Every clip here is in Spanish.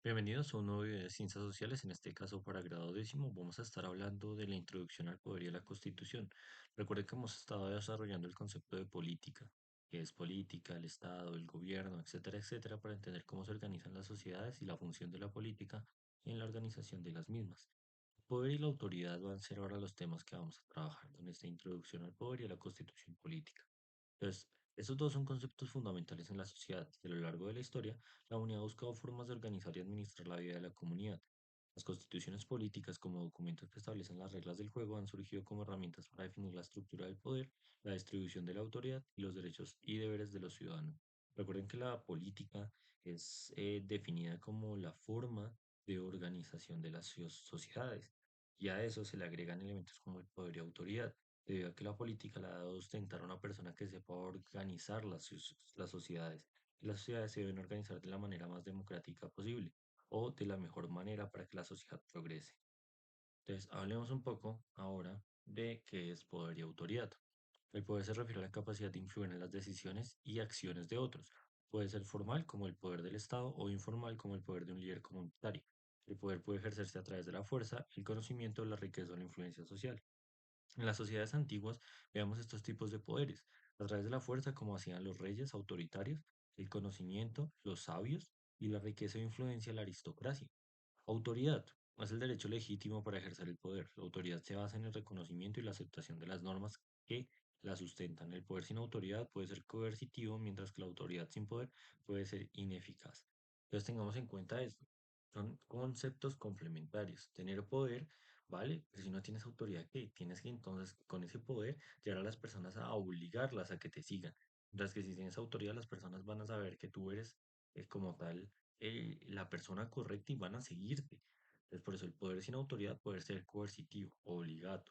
Bienvenidos a un nuevo video de Ciencias Sociales, en este caso para grado décimo. Vamos a estar hablando de la introducción al poder y a la Constitución. Recuerden que hemos estado desarrollando el concepto de política, que es política, el Estado, el gobierno, etcétera, etcétera, para entender cómo se organizan las sociedades y la función de la política en la organización de las mismas. El poder y la autoridad van a ser ahora los temas que vamos a trabajar en esta introducción al poder y a la Constitución política. Entonces, esos dos son conceptos fundamentales en la sociedad y a lo largo de la historia, la humanidad ha buscado formas de organizar y administrar la vida de la comunidad. Las constituciones políticas como documentos que establecen las reglas del juego han surgido como herramientas para definir la estructura del poder, la distribución de la autoridad y los derechos y deberes de los ciudadanos. Recuerden que la política es definida como la forma de organización de las sociedades y a eso se le agregan elementos como el poder y autoridad debido a que la política la ha dado a ostentar a una persona que sepa organizar las sociedades. Y las sociedades se deben organizar de la manera más democrática posible o de la mejor manera para que la sociedad progrese. Entonces, hablemos un poco ahora de qué es poder y autoridad. El poder se refiere a la capacidad de influir en las decisiones y acciones de otros. Puede ser formal como el poder del Estado o informal como el poder de un líder comunitario. El poder puede ejercerse a través de la fuerza, el conocimiento, la riqueza o la influencia social. En las sociedades antiguas veamos estos tipos de poderes, a través de la fuerza como hacían los reyes autoritarios, el conocimiento, los sabios y la riqueza e influencia la aristocracia. Autoridad es el derecho legítimo para ejercer el poder. La autoridad se basa en el reconocimiento y la aceptación de las normas que la sustentan. El poder sin autoridad puede ser coercitivo, mientras que la autoridad sin poder puede ser ineficaz. Entonces tengamos en cuenta esto. Son conceptos complementarios. Tener poder, ¿vale? Pero si no tienes autoridad, ¿qué? Tienes que entonces con ese poder llevar a las personas a obligarlas a que te sigan. Mientras que si tienes autoridad, las personas van a saber que tú eres como tal la persona correcta y van a seguirte. Entonces, por eso el poder sin autoridad puede ser coercitivo, obligado,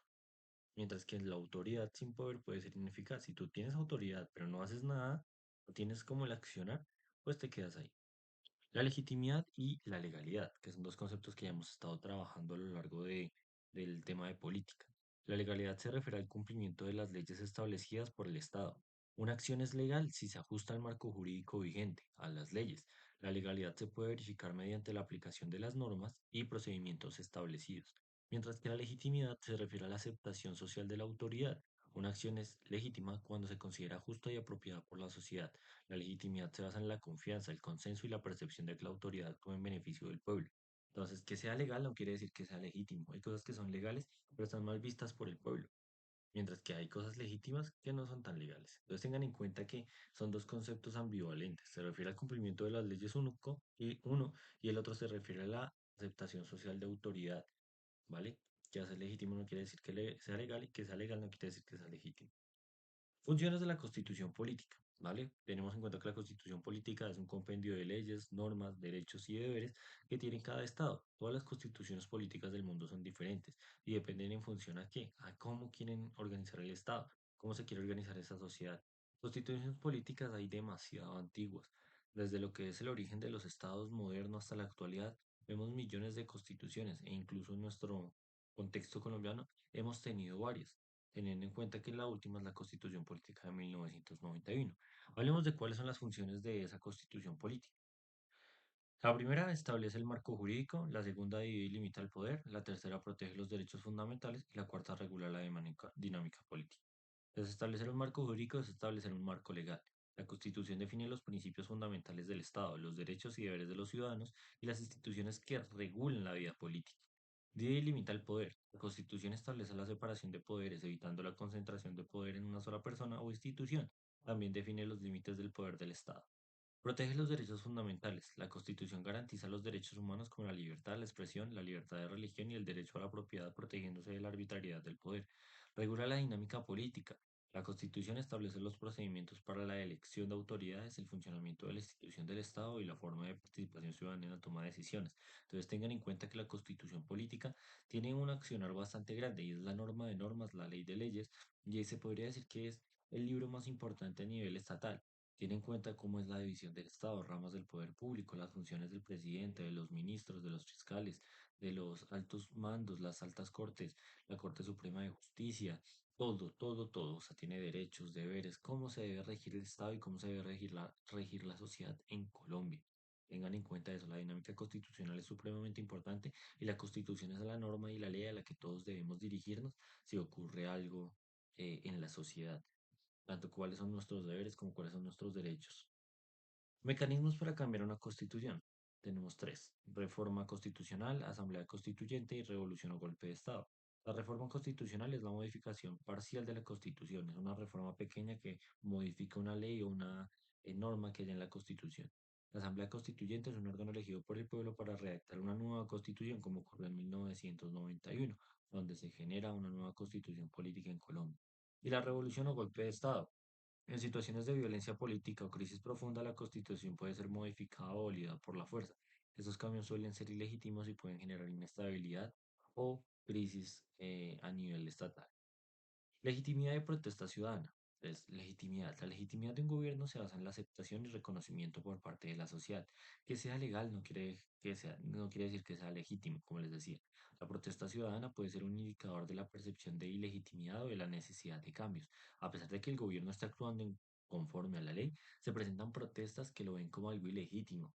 mientras que la autoridad sin poder puede ser ineficaz. Si tú tienes autoridad pero no haces nada, no tienes como el accionar, pues te quedas ahí. La legitimidad y la legalidad, que son dos conceptos que ya hemos estado trabajando a lo largo del tema de política. La legalidad se refiere al cumplimiento de las leyes establecidas por el Estado. Una acción es legal si se ajusta al marco jurídico vigente, a las leyes. La legalidad se puede verificar mediante la aplicación de las normas y procedimientos establecidos, mientras que la legitimidad se refiere a la aceptación social de la autoridad. Una acción es legítima cuando se considera justa y apropiada por la sociedad. La legitimidad se basa en la confianza, el consenso y la percepción de que la autoridad actúa en beneficio del pueblo. Entonces, que sea legal no quiere decir que sea legítimo. Hay cosas que son legales, pero están mal vistas por el pueblo, mientras que hay cosas legítimas que no son tan legales. Entonces, tengan en cuenta que son dos conceptos ambivalentes. Se refiere al cumplimiento de las leyes y el otro se refiere a la aceptación social de autoridad, ¿vale? Que hacer legítimo no quiere decir que sea legal y que sea legal no quiere decir que sea legítimo. Funciones de la Constitución Política, ¿vale? Tenemos en cuenta que la Constitución Política es un compendio de leyes, normas, derechos y deberes que tiene cada Estado. Todas las constituciones políticas del mundo son diferentes y dependen en función a qué, a cómo quieren organizar el Estado, cómo se quiere organizar esa sociedad. Constituciones políticas hay demasiado antiguas. Desde lo que es el origen de los estados modernos hasta la actualidad, vemos millones de constituciones e incluso en nuestro contexto colombiano hemos tenido varias teniendo en cuenta que la última es la Constitución Política de 1991. Hablemos de cuáles son las funciones de esa Constitución Política. La primera establece el marco jurídico, la segunda divide y limita el poder, la tercera protege los derechos fundamentales y la cuarta regula la dinámica política. Entonces, establecer un marco jurídico es establecer un marco legal. La Constitución define los principios fundamentales del Estado, los derechos y deberes de los ciudadanos y las instituciones que regulan la vida política. Divide y limita el poder. La Constitución establece la separación de poderes, evitando la concentración de poder en una sola persona o institución. También define los límites del poder del Estado. Protege los derechos fundamentales. La Constitución garantiza los derechos humanos como la libertad, la expresión, la libertad de religión y el derecho a la propiedad, protegiéndose de la arbitrariedad del poder. Regula la dinámica política. La Constitución establece los procedimientos para la elección de autoridades, el funcionamiento de la institución del Estado y la forma de participación ciudadana en la toma de decisiones. Entonces tengan en cuenta que la Constitución política tiene un accionar bastante grande y es la norma de normas, la ley de leyes, y ahí se podría decir que es el libro más importante a nivel estatal. Tiene en cuenta cómo es la división del Estado, ramas del poder público, las funciones del presidente, de los ministros, de los fiscales, de los altos mandos, las altas cortes, la Corte Suprema de Justicia, todo, todo, todo. O sea, tiene derechos, deberes, cómo se debe regir el Estado y cómo se debe regir la sociedad en Colombia. Tengan en cuenta eso, la dinámica constitucional es supremamente importante y la constitución es la norma y la ley a la que todos debemos dirigirnos si ocurre algo en la sociedad, tanto cuáles son nuestros deberes como cuáles son nuestros derechos. Mecanismos para cambiar una constitución. Tenemos tres: reforma constitucional, asamblea constituyente y revolución o golpe de Estado. La reforma constitucional es la modificación parcial de la constitución, es una reforma pequeña que modifica una ley o una norma que hay en la constitución. La asamblea constituyente es un órgano elegido por el pueblo para redactar una nueva constitución, como ocurrió en 1991, donde se genera una nueva constitución política en Colombia. Y la revolución o golpe de Estado. En situaciones de violencia política o crisis profunda, la Constitución puede ser modificada o abolida por la fuerza. Estos cambios suelen ser ilegítimos y pueden generar inestabilidad o crisis a nivel estatal. Legitimidad y protesta ciudadana. Es legitimidad. La legitimidad de un gobierno se basa en la aceptación y reconocimiento por parte de la sociedad. Que sea legal no quiere decir que sea legítimo, como les decía. La protesta ciudadana puede ser un indicador de la percepción de ilegitimidad o de la necesidad de cambios. A pesar de que el gobierno está actuando conforme a la ley, se presentan protestas que lo ven como algo ilegítimo.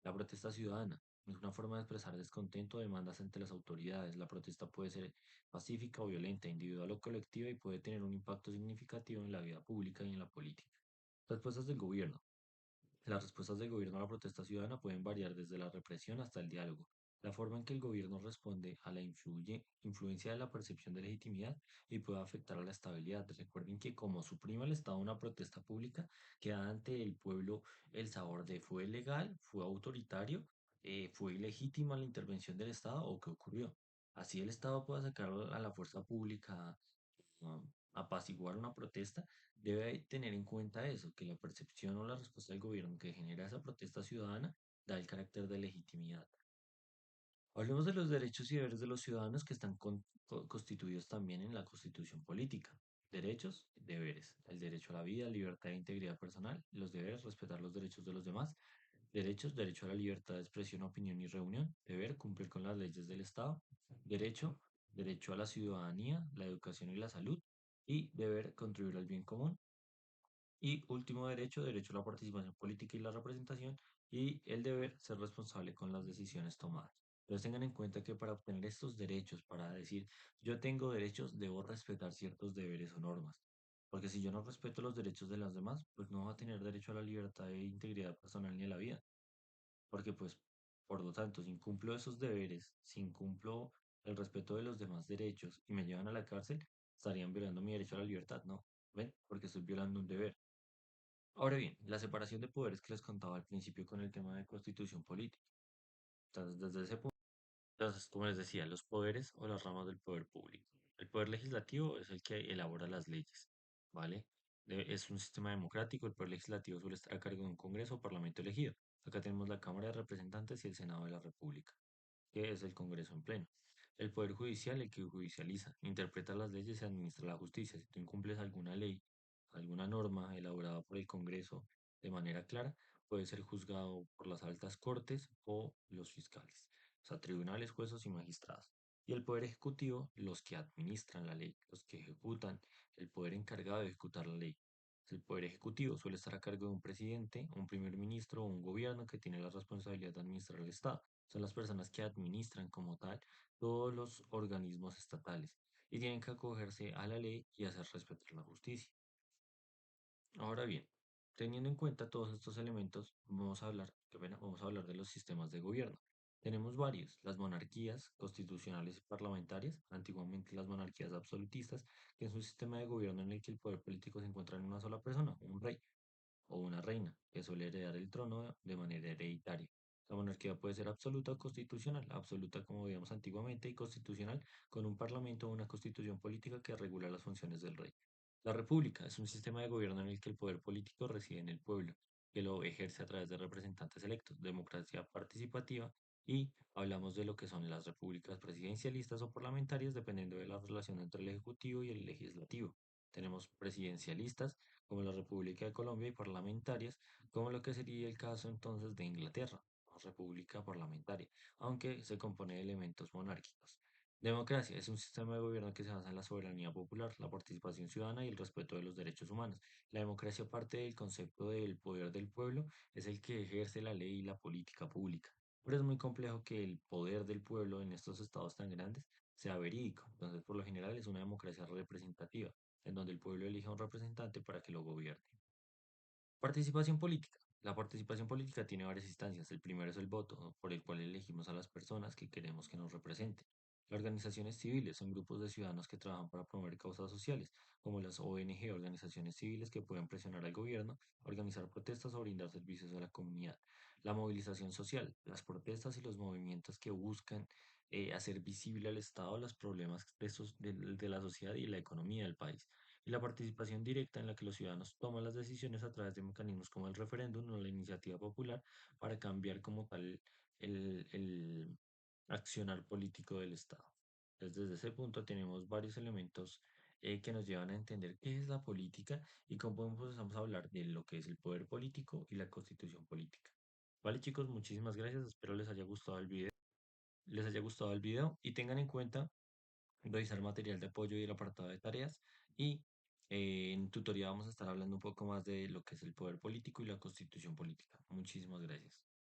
La protesta ciudadana es una forma de expresar descontento o demandas ante las autoridades. La protesta puede ser pacífica o violenta, individual o colectiva, y puede tener un impacto significativo en la vida pública y en la política. Respuestas del gobierno. Las respuestas del gobierno a la protesta ciudadana pueden variar desde la represión hasta el diálogo. La forma en que el gobierno responde a la influencia de la percepción de legitimidad y puede afectar a la estabilidad. Recuerden que como suprime el Estado una protesta pública, queda ante el pueblo el sabor de fue legal, fue autoritario, fue ilegítima la intervención del Estado o qué ocurrió. Así el Estado pueda sacar a la fuerza pública a apaciguar una protesta, debe tener en cuenta eso, que la percepción o la respuesta del gobierno que genera esa protesta ciudadana da el carácter de legitimidad. Hablemos de los derechos y deberes de los ciudadanos que están constituidos también en la Constitución política. Derechos, deberes. El derecho a la vida, libertad e integridad personal. Los deberes, respetar los derechos de los demás. Derechos, derecho a la libertad de expresión, opinión y reunión. Deber, cumplir con las leyes del Estado. Derecho, derecho a la ciudadanía, la educación y la salud. Y deber, contribuir al bien común. Y último derecho, derecho a la participación política y la representación. Y el deber, ser responsable con las decisiones tomadas. Entonces tengan en cuenta que para obtener estos derechos, para decir yo tengo derechos, debo respetar ciertos deberes o normas. Porque si yo no respeto los derechos de los demás, pues no va a tener derecho a la libertad e integridad personal ni a la vida. Porque pues, por lo tanto, si incumplo esos deberes, si incumplo el respeto de los demás derechos y me llevan a la cárcel, estarían violando mi derecho a la libertad, ¿no? ¿Ven? Porque estoy violando un deber. Ahora bien, la separación de poderes que les contaba al principio con el tema de constitución política. Entonces, desde ese punto, entonces, como les decía, los poderes o las ramas del poder público. El poder legislativo es el que elabora las leyes, ¿vale? Es un sistema democrático, el poder legislativo suele estar a cargo de un Congreso o Parlamento elegido. Acá tenemos la Cámara de Representantes y el Senado de la República, que es el Congreso en pleno. El Poder Judicial, el que judicializa, interpreta las leyes y administra la justicia. Si tú incumples alguna ley, alguna norma elaborada por el Congreso de manera clara, puede ser juzgado por las altas cortes o los fiscales, o sea, tribunales, jueces y magistrados. Y el Poder Ejecutivo, los que administran la ley, los que ejecutan, el poder encargado de ejecutar la ley. El Poder Ejecutivo suele estar a cargo de un presidente, un primer ministro o un gobierno que tiene la responsabilidad de administrar el Estado. Son las personas que administran como tal todos los organismos estatales y tienen que acogerse a la ley y hacer respetar la justicia. Ahora bien, teniendo en cuenta todos estos elementos, qué pena, vamos a hablar de los sistemas de gobierno. Tenemos varios: las monarquías constitucionales y parlamentarias, antiguamente las monarquías absolutistas, que es un sistema de gobierno en el que el poder político se encuentra en una sola persona, un rey o una reina, que suele heredar el trono de manera hereditaria. La monarquía puede ser absoluta o constitucional, absoluta como veíamos antiguamente y constitucional con un parlamento o una constitución política que regula las funciones del rey. La república es un sistema de gobierno en el que el poder político reside en el pueblo, que lo ejerce a través de representantes electos, democracia participativa, y hablamos de lo que son las repúblicas presidencialistas o parlamentarias dependiendo de la relación entre el ejecutivo y el legislativo. Tenemos presidencialistas como la República de Colombia y parlamentarias, como lo que sería el caso entonces de Inglaterra, o república parlamentaria, aunque se compone de elementos monárquicos. Democracia es un sistema de gobierno que se basa en la soberanía popular, la participación ciudadana y el respeto de los derechos humanos. La democracia parte del concepto del poder del pueblo, es el que ejerce la ley y la política pública. Pero es muy complejo que el poder del pueblo en estos estados tan grandes sea verídico. Entonces, por lo general, es una democracia representativa, en donde el pueblo elige a un representante para que lo gobierne. Participación política. La participación política tiene varias instancias. El primero es el voto, ¿no? Por el cual elegimos a las personas que queremos que nos representen. Las organizaciones civiles son grupos de ciudadanos que trabajan para promover causas sociales, como las ONG, organizaciones civiles que pueden presionar al gobierno, organizar protestas o brindar servicios a la comunidad. La movilización social, las protestas y los movimientos que buscan hacer visible al Estado los problemas de la sociedad y la economía del país y la participación directa en la que los ciudadanos toman las decisiones a través de mecanismos como el referéndum o la iniciativa popular para cambiar como tal el accionar político del Estado. Entonces, desde ese punto tenemos varios elementos que nos llevan a entender qué es la política y cómo empezamos a hablar de lo que es el poder político y la constitución política. Vale, chicos, muchísimas gracias. Espero les haya gustado el video y tengan en cuenta revisar material de apoyo y el apartado de tareas. Y en tutoría vamos a estar hablando un poco más de lo que es el poder político y la constitución política. Muchísimas gracias.